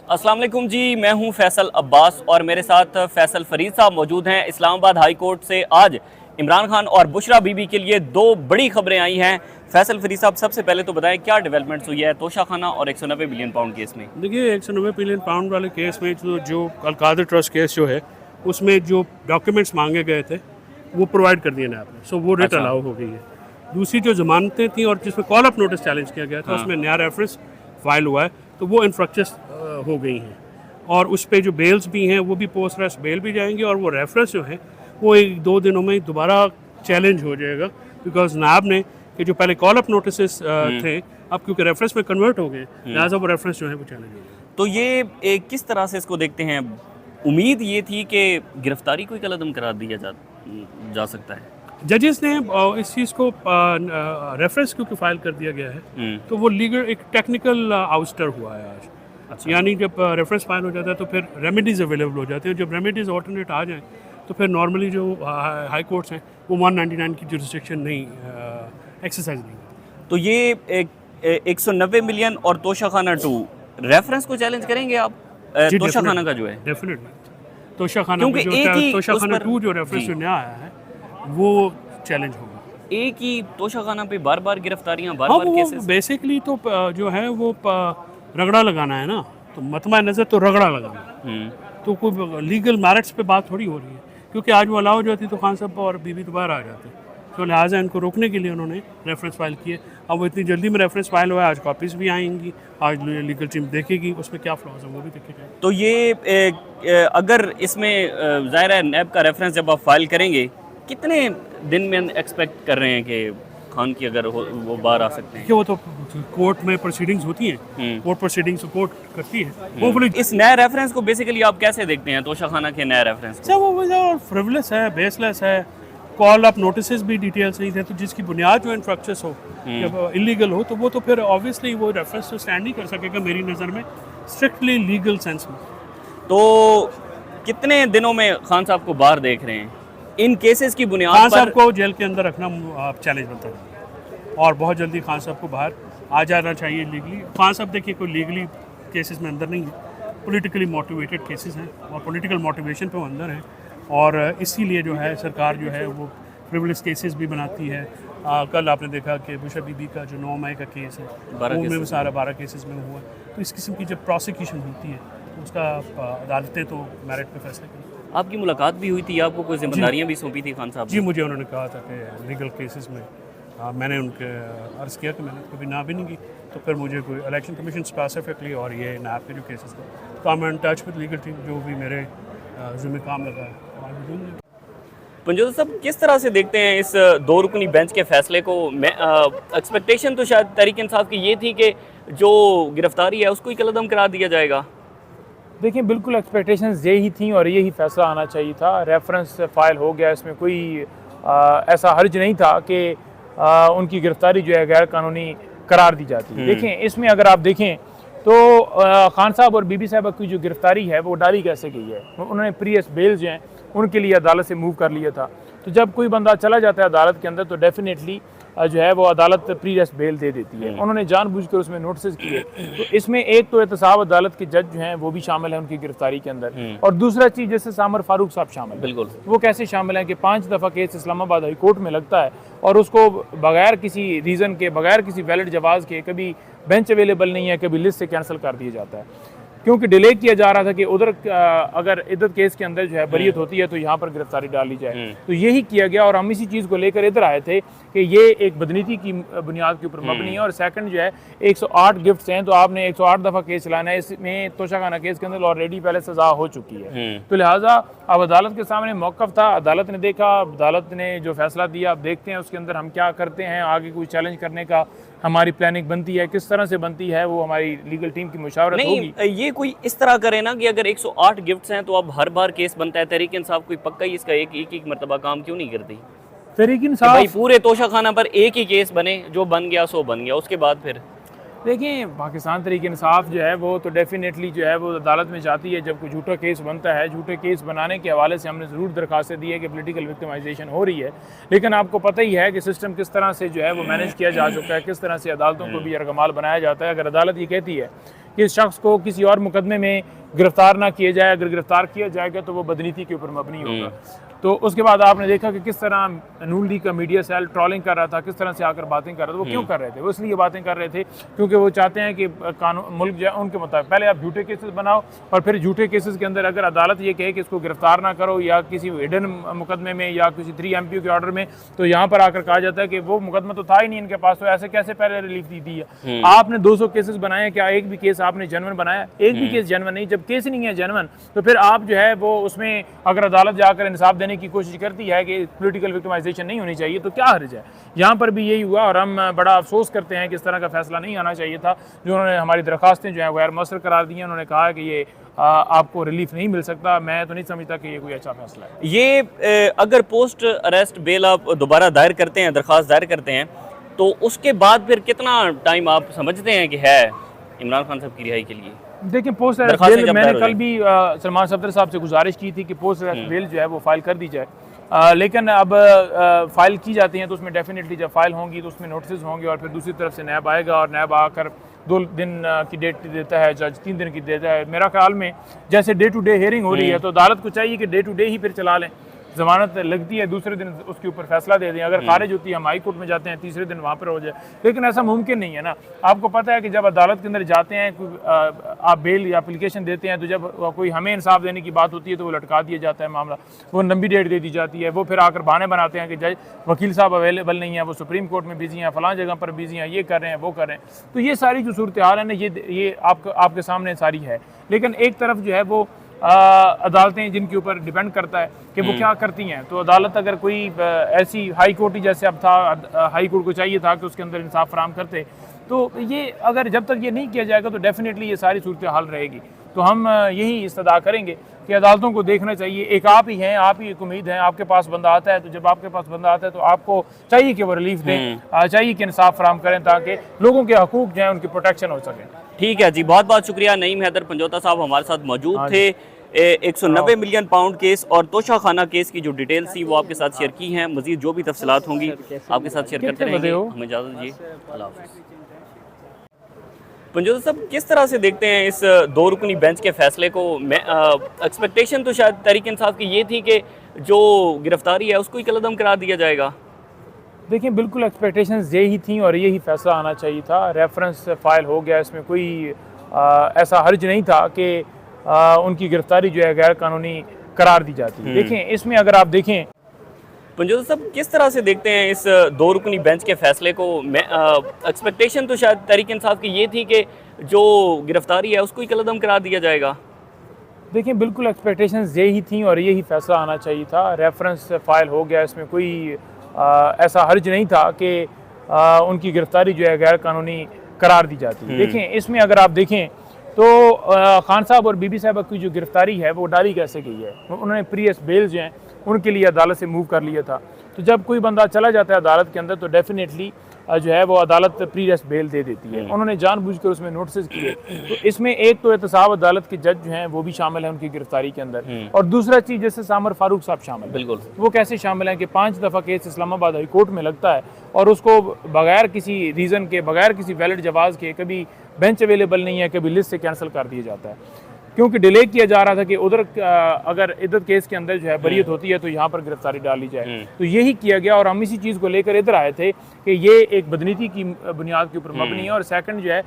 अस्सलाम वालेकुम जी, मैं हूं फैसल अब्बास और मेरे साथ फैसल फरीद साहब मौजूद हैं। इस्लामाबाद हाई कोर्ट से आज इमरान खान और बुशरा बीबी के लिए दो बड़ी खबरें आई हैं। फैसल फरीद साहब, सबसे पहले तो बताएं क्या डेवलपमेंट्स हुई है तोशाखाना और 190 बिलियन पाउंड केस में। देखिए 190 बिलियन पाउंड वाले केस में जो अलकादर ट्रस्ट केस जो है उसमें जो डॉक्यूमेंट्स मांगे गए थे वो प्रोवाइड कर दिए नैब ने, सो वो रेट अलाउ हो गई है। दूसरी जो जमानतें थी और जिसमें कॉल अप नोटिस चैलेंज किया गया था उसमें नया रेफरेंस फाइल हुआ है, तो वो इन्फ्रक्चर्स हो गई हैं और उस पर जो बेल्स भी हैं वो भी पोस्ट रेस्ट बेल भी जाएंगे और वो रेफरेंस जो है वो 1-2 दिनों में दोबारा चैलेंज हो जाएगा, बिकॉज नैब ने कि जो पहले कॉल अप नोटिस थे अब क्योंकि रेफरेंस में कन्वर्ट हो गए, लिहाजा वो रेफरेंस जो है वो चैलेंज हो गए। तो ये किस तरह से इसको देखते हैं? उम्मीद ये थी कि गिरफ्तारी को कलअदम करार दिया जा सकता है। जजेस ने इस चीज़ को रेफरेंस क्योंकि फाइल कर दिया गया है तो वो लीगल एक टेक्निकल आउस्टर हुआ है आज। अच्छा। यानी जब रेफरेंस फाइल हो जाता है तो फिर रेमेडीज़ अवेलेबल हो जाते हैं। जब रेमेडीज़ ऑल्टरनेट आ जाएँ तो फिर नॉर्मली जो हाई कोर्ट्स हैं वो 199 की जुरिस्डिक्शन नहीं एक्सरसाइज नहीं। तो ये 190 मिलियन और तोशाखाना 2 रेफरेंस को चैलेंज करेंगे आप? तोशाखाना का जो है डेफिनेटली तोशाखाना, क्योंकि एक ही तोशाखाना 2 जो रेफरेंस जो नया आया है वो चैलेंज होगा। एक ही तोशाखाना पे बार बार गिरफ्तारियां, बार बार केसेस। बेसिकली तो जो है वो रगड़ा लगाना है ना, तो मतमा नज़र तो रगड़ा लगाना, तो कोई लीगल मैरिट्स पे बात थोड़ी हो रही है। क्योंकि आज वो अलाउ हो जाती तो खान साहब और बीबी दोबारा आ जाते, तो लिहाजा इनको रोकने के लिए उन्होंने रेफरेंस फाइल किए। अब वो इतनी जल्दी में रेफरेंस फाइल हुआ है, आज कॉपीज़ भी आएंगी, आज लीगल टीम देखेगी उसमें क्या फ्लॉज है वो भी देखेगा। तो ये अगर इसमें ज़ाहिर है नैब का रेफरेंस जब आप फाइल करेंगे कितने दिन में एक्सपेक्ट कर रहे हैं कि खान की अगर वो बाहर आ सकते हैं? कि वो तो कोर्ट में प्रोसीडिंग्स होती हैं, कोर्ट प्रोसीडिंग्स कोर्ट करती है वो। इस नए रेफरेंस को बेसिकली आप कैसे देखते हैं, तोशाखाना के नए रेफरेंस को? वो फ्रिवलेस है, बेसलेस है, कॉल अप नोटिस भी डिटेल्स नहीं थे, तो जिसकी बुनियाद जो इन्फ्रक्चर्स हो जब इलीगल हो तो वो तो फिर ऑब्वियसली वो रेफरेंस तो स्टैंड नहीं कर सकेगा मेरी नज़र में, स्ट्रिक्टली लीगल सेंस में। तो कितने दिनों में खान साहब को बाहर देख रहे हैं इन केसेस की बुनियाद पर? खान साहब को जेल के अंदर रखना चैलेंज बनता है और बहुत जल्दी खान साहब को बाहर आ जाना चाहिए लीगली। खान साहब देखिए कोई लीगली केसेस में अंदर नहीं है, पॉलिटिकली मोटिवेटेड केसेस हैं और पॉलिटिकल मोटिवेशन पे वो अंदर है और इसीलिए जो है सरकार जो है वो फ्रिवलेस केसेस भी बनाती है। कल आपने देखा कि बुशरा बीबी का जो 9 मई का केस है वो में वो सारा 12 केसेस में हुआ। तो इस किस्म की जब प्रोसिक्यूशन होती है तो उसका अदालतें तो मेरिट पे फैसला करें। आपकी मुलाकात भी हुई थी, आपको कोई जिम्मेदारियां भी सौंपी थी खान साहब? जी, मुझे उन्होंने कहा था कि लीगल केसेस में मैंने उनके अर्ज़ किया कि मैंने कभी ना भी नहीं की, तो फिर मुझे कोई इलेक्शन कमीशन स्पेसिफिकली और ये नैब के जो केसेस थे तो I am in touch with legal team, जो भी मेरे ज़िम्मे काम लगा है। पंजोदा साहब, किस तरह से देखते हैं इस 2 रुकनी बेंच के फैसले को? एक्सपेक्टेशन तो शायद तहरीक इंसाफ की ये थी कि जो गिरफ्तारी है उसको ही कलअदम करार दिया जाएगा। देखिए, बिल्कुल एक्सपेक्टेशंस यही थी और यही फैसला आना चाहिए था। रेफरेंस फाइल हो गया, इसमें कोई ऐसा हर्ज नहीं था कि उनकी गिरफ्तारी जो है गैर कानूनी करार दी जाती। देखें, इसमें अगर आप देखें तो खान साहब और बीबी साहब की जो गिरफ्तारी है वो डाली कैसे गई है। उन्होंने प्रीवियस बेल जो हैं उनके लिए अदालत से मूव कर लिया था। तो जब कोई बंदा चला जाता है अदालत के अंदर तो डेफिनेटली जो है वो अदालत प्रीवियस बेल दे देती है। उन्होंने जानबूझकर उसमें नोटिस किए। तो इसमें एक तो एहतसाब अदालत के जज जो हैं वो भी शामिल है उनकी गिरफ्तारी के अंदर, और दूसरा चीज़ जैसे सामर फारूक साहब शामिल, बिल्कुल वो कैसे शामिल हैं कि 5 दफ़ा केस इस्लामाबाद हाई कोर्ट में लगता है और उसको बगैर किसी रीज़न के, बगैर किसी वैलिड जवाज़ के, कभी बेंच अवेलेबल नहीं है, कभी लिस्ट से कैंसिल कर दिया जाता है क्योंकि डिले किया जा रहा था कि उधर अगर इधर केस के अंदर जो है बरीयत होती है तो यहाँ पर गिरफ्तारी डाल ली जाए। तो यही किया गया और हम इसी चीज़ को लेकर इधर आए थे कि ये एक बदनीति की बुनियाद के ऊपर मबनी है। और सेकंड जो है 108 गिफ्ट्स हैं, तो आपने 108 दफ़ा केस चलाना है। इसमें तोशाखाना केस के अंदर ऑलरेडी पहले सजा हो चुकी है, तो लिहाजा अब अदालत के सामने मौक़िफ़ था, अदालत ने देखा, अदालत ने जो फैसला दिया, अब देखते हैं उसके अंदर हम क्या करते हैं। आगे कोई चैलेंज करने का हमारी प्लानिंग बनती है, किस तरह से बनती है वो हमारी लीगल टीम की मुशावरत होगी। ये कोई इस तरह करे ना कि अगर 108 गिफ्ट्स हैं तो अब हर बार केस बनता है, तहरीक इंसाफ कोई पक्का ही इसका एक मरतबा काम क्यों नहीं करती? तहरीक इंसाफ भाई पूरे तोशाखाना पर एक ही केस बने, जो बन गया सो बन गया, उसके बाद फिर देखिए पाकिस्तान तहरीक इंसाफ जो है वो तो डेफिनेटली जो है वो अदालत में जाती है जब कोई झूठा केस बनता है। झूठे केस बनाने के हवाले से हमने ज़रूर दरखास्तें दी है कि पॉलिटिकल विक्टिमाइजेशन हो रही है, लेकिन आपको पता ही है कि सिस्टम किस तरह से जो है वो मैनेज किया जा चुका है, किस तरह से अदालतों को भी यरगमाल बनाया जाता है। अगर अदालत ये कहती है कि इस शख्स को किसी और मुकदमे में गिरफ्तार ना किया जाए, अगर गिरफ्तार किया जाएगा तो वो बदनीति के ऊपर मबनी होगा। तो उसके बाद आपने देखा कि किस तरह नून लीग का मीडिया सेल ट्रॉलिंग कर रहा था, किस तरह से आकर बातें कर रहा था। वो क्यों कर रहे थे? वो इसलिए बातें कर रहे थे क्योंकि वो चाहते हैं कि कानून मुल्क जो है उनके मुताबिक पहले आप झूठे केसेस बनाओ और फिर झूठे केसेस के अंदर अगर अदालत ये कहे कि इसको गिरफ्तार ना करो या किसी हिडन मुकदमे में या किसी 3 MPO के ऑर्डर में, तो यहाँ पर आकर कहा जाता है कि वो मुकदमा तो था ही नहीं इनके पास, तो ऐसे कैसे पहले रिलीफ दी है। आपने 200 केसेस बनाए, क्या एक भी केस आपने जेन्युइन बनाया? एक भी केस जेन्युइन नहीं। जब केस ही नहीं है जेन्युइन तो फिर आप जो है वो उसमें अगर अदालत जाकर इंसाफ देने की कोशिश करती है कि पॉलिटिकल विक्टिमाइजेशन नहीं होनी चाहिए तो क्या हर्ज है। यहाँ पर भी यही हुआ और हम बड़ा अफसोस करते हैं कि इस तरह का फैसला नहीं आना चाहिए था। जो उन्होंने हमारी दरखास्तें जो हैं गैर मौसर करार दी हैं, उन्होंने कहा है कि ये आपको रिलीफ नहीं मिल सकता। मैं तो नहीं समझता कि ये कोई अच्छा फैसला है। ये अगर पोस्ट अरेस्ट बेल आप दोबारा दायर करते हैं, दरख्वास्त दायर करते हैं, तो उसके बाद फिर कितना टाइम आप समझते हैं कि है इमरान खान साहब की रिहाई के लिए? देखिए पोस्ट अरेस्ट बेल मैंने कल भी सलमान सफदर साहब से गुजारिश की थी कि पोस्ट अरेस्ट बेल जो है वो फाइल कर दी जाए, लेकिन अब फाइल की जाती हैं तो उसमें डेफिनेटली जब फाइल होंगी तो उसमें नोटिस होंगे और फिर दूसरी तरफ से नैब आएगा और नैब आकर 2 दिन की डेट देता है, जज 3 दिन की देता है। मेरा ख्याल में जैसे डे टू डे हियरिंग हो रही है तो अदालत को चाहिए कि डे टू डे ही फिर चला लें। जमानत लगती है, दूसरे दिन उसके ऊपर फैसला दे दें। अगर खारिज होती है हम हाई कोर्ट में जाते हैं, तीसरे दिन वहाँ पर हो जाए, लेकिन ऐसा मुमकिन नहीं है ना। आपको पता है कि जब अदालत के अंदर जाते हैं, आप बेल या एप्लीकेशन देते हैं, तो जब कोई हमें इंसाफ देने की बात होती है तो वो लटका दिया जाता है मामला, वो लंबी डेट दे दी जाती है। वो फिर आकर बहाने बनाते हैं कि जज वकील साहब अवेलेबल नहीं है, वो सुप्रीम कोर्ट में बिजी हैं, फलां जगह पर बिजी हैं, ये कर रहे हैं, वो कर रहे हैं। तो ये सारी जो सूरत हाल है ना, ये आपके सामने सारी है। लेकिन एक तरफ जो है वो अदालतें जिनके ऊपर डिपेंड करता है कि वो क्या करती हैं। तो अदालत अगर कोई ऐसी हाई कोर्ट ही जैसे अब था, हाई कोर्ट को चाहिए था कि उसके अंदर इंसाफ फराहम करते, तो ये अगर जब तक ये नहीं किया जाएगा तो डेफिनेटली ये सारी सूरत हाल रहेगी। तो हम यही इस्तदा करेंगे कि अदालतों को देखना चाहिए। एक आप ही हैं, आप ही एक उम्मीद है, आपके पास बंदा आता है, तो जब आपके पास बंदा आता है तो आपको चाहिए कि वो रिलीफ दें, चाहिए कि इंसाफ फराहम करें ताकि लोगों के हकूक जो हैं उनकी प्रोटेक्शन हो सके। ठीक है जी, बहुत बहुत शुक्रिया। नईम हैदर पंजोता साहब हमारे साथ मौजूद थे। 190 मिलियन पाउंड केस और तोशा खाना केस की जो डिटेल्स थी वो आपके साथ शेयर की हैं। मजीद जो भी तफसीलात होंगी आपके साथ शेयर करते रहेंगे। हमें इजाज़त दीजिए, अल्लाह हाफ़िज़। पंजोता साहब, किस तरह से देखते हैं इस 2 रुकनी बेंच के फैसले को? मैं एक्सपेक्टेशन तो शायद तहरीक इंसाफ की ये थी कि जो गिरफ्तारी है उसको ही कलअदम करार दिया जाएगा। देखिए बिल्कुल एक्सपेक्टेशंस यही थी और यही फैसला आना चाहिए था। रेफरेंस फाइल हो गया, इसमें कोई ऐसा हर्ज नहीं था कि उनकी गिरफ्तारी जो है गैर कानूनी करार दी जाती है। देखें इसमें अगर आप देखें, पंजोता साहब किस तरह से देखते हैं इस 2 रुकनी बेंच के फैसले को? मैं एक्सपेक्टेशन तो शायद तहरीक इंसाफ की ये थी कि जो गिरफ्तारी है उसको ही कलअदम करार दिया जाएगा। देखिए बिल्कुल एक्सपेक्टेशंस यही थी और यही फैसला आना चाहिए था। रेफरेंस फाइल हो गया, इसमें कोई ऐसा हर्ज नहीं था कि उनकी गिरफ्तारी जो है गैर कानूनी करार दी जाती है। देखें इसमें अगर आप देखें तो खान साहब और बीबी साहब की जो गिरफ्तारी है वो डाली कैसे गई है। उन्होंने प्रीवियस बेल जो हैं उनके लिए अदालत से मूव कर लिया था। तो जब कोई बंदा चला जाता है अदालत के अंदर तो डेफिनेटली जो है वो अदालत प्रीवियस बेल दे देती है। उन्होंने जानबूझकर उसमें नोटिस किए। तो इसमें एक तो एहतसाब अदालत के जज जो हैं वो भी शामिल हैं उनकी गिरफ्तारी के अंदर, और दूसरा चीज़ जैसे सामर फारूक साहब शामिल, बिल्कुल वो कैसे शामिल हैं कि 5 दफ़ा केस इस्लामाबाद हाई कोर्ट में लगता है और उसको बगैर किसी रीज़न के, बगैर किसी वैलिड जवाज़ के, कभी बेंच अवेलेबल नहीं है, कभी लिस्ट से कैंसिल कर दिया जाता है क्योंकि डिले किया जा रहा था कि उधर अगर इधर केस के अंदर जो है बरीयत होती है तो यहाँ पर गिरफ्तारी डाली जाए। तो यही किया गया और हम इसी चीज़ को लेकर इधर आए थे कि ये एक बदनीति की बुनियाद के ऊपर मबनी है। और सेकंड जो है